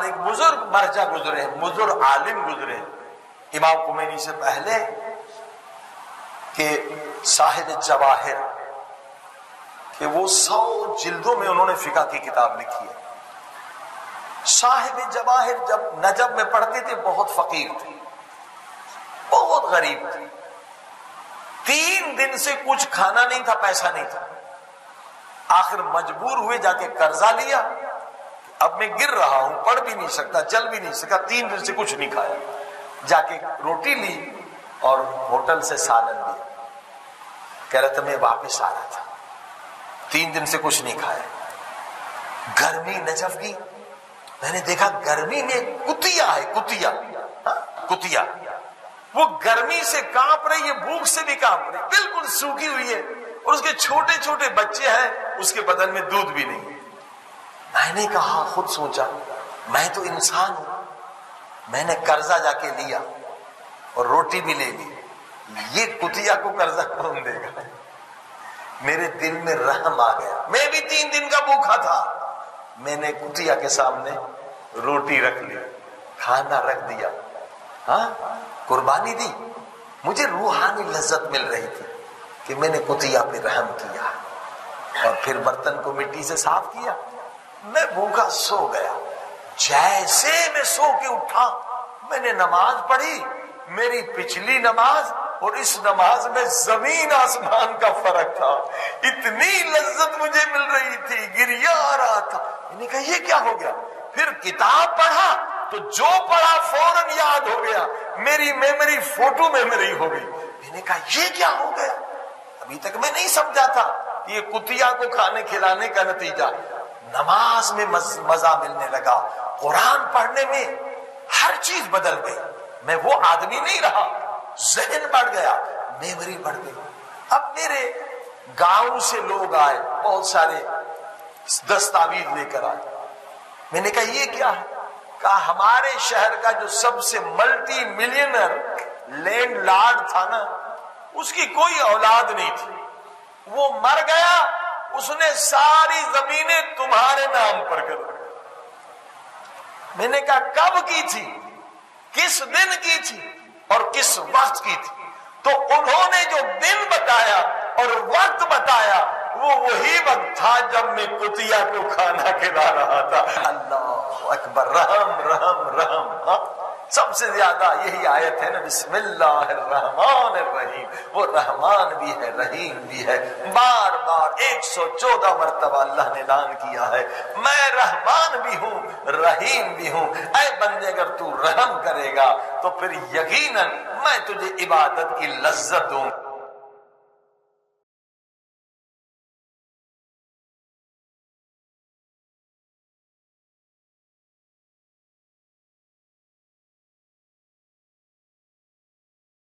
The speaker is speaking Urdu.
ہمارے ایک بزرگ مرجع گزرے، بزرگ عالم گزرے امام خمینی سے پہلے، کہ صاحب جواہر، کہ وہ 100 جلدوں میں انہوں نے فقہ کی کتاب لکھی ہے۔ صاحب جواہر جب نجف میں پڑھتے تھے بہت فقیر تھے، بہت غریب تھے، 3 دن سے کچھ کھانا نہیں تھا، پیسہ نہیں تھا، آخر مجبور ہوئے، جا کے قرضہ لیا، اب میں گر رہا ہوں، پڑھ بھی نہیں سکتا، چل بھی نہیں سکتا، 3 دن سے کچھ نہیں کھایا، جا کے روٹی لی اور ہوٹل سے سالن لیا، کہہ رہا تھا میں واپس آ رہا تھا، 3 دن سے کچھ نہیں کھایا، گرمی نجف کی، میں نے دیکھا گرمی میں کتیا ہے، کتیا وہ گرمی سے کانپ رہی ہے، بھوک سے بھی کانپ رہی، بالکل سوکھی ہوئی ہے، اور اس کے چھوٹے چھوٹے بچے ہیں، اس کے بدن میں دودھ بھی نہیں۔ میں نے کہا، خود سوچا، میں تو انسان ہوں، میں نے قرضہ جا کے لیا اور روٹی بھی لے لی، یہ کتیا کو قرضہ کون دے گا؟ میرے دل میں رحم آ گیا، میں بھی 3 دن کا بھوکا تھا، میں نے کتیا کے سامنے روٹی رکھ لی، کھانا رکھ دیا، ہاں قربانی دی، مجھے روحانی لذت مل رہی تھی کہ میں نے کتیا پہ رحم کیا، اور پھر برتن کو مٹی سے صاف کیا، میں بھوکا سو گیا، جیسے میں سو کے اٹھا میں نے نماز پڑھی، میری پچھلی نماز اور اس نماز میں زمین آسمان کا فرق تھا، اتنی لذت مجھے مل رہی تھی، گریا آ رہا تھا، میں نے کہا یہ کیا ہو گیا؟ پھر کتاب پڑھا تو جو پڑھا فوراً یاد ہو گیا، میری میموری فوٹو میموری ہو گئی، میں نے کہا یہ کیا ہو گیا؟ ابھی تک میں نہیں سمجھا تھا کہ یہ کتیا کو کھانے کھلانے کا نتیجہ، نماز میں مزہ ملنے لگا، قرآن پڑھنے میں ہر چیز بدل گئی، میں وہ آدمی نہیں رہا، ذہن بڑھ گیا، میموری بڑھ گئی۔ اب میرے گاؤں سے لوگ آئے، بہت سارے دستاویز لے کر آئے، میں نے کہا یہ کیا ہے؟ کہا ہمارے شہر کا جو سب سے ملٹی ملینر لینڈ لارڈ تھا نا، اس کی کوئی اولاد نہیں تھی، وہ مر گیا، اس نے ساری زمینیں تمہارے نام پر کر دی۔ میں نے کہا کب کی تھی، کس دن کی تھی اور کس وقت کی تھی؟ تو انہوں نے جو دن بتایا اور وقت بتایا، وہ وہی وقت تھا جب میں کتیا کو کھانا کھلا رہا تھا۔ اللہ اکبر، رحم رحم رحم، سب سے زیادہ یہی آیت ہے نا، بسم اللہ الرحمن الرحیم، وہ رحمان بھی ہے رحیم بھی ہے، بار بار 114 مرتبہ اللہ نے اعلان کیا ہے میں رحمان بھی ہوں رحیم بھی ہوں، اے بندے اگر تو رحم کرے گا تو پھر یقیناً میں تجھے عبادت کی لذت دوں۔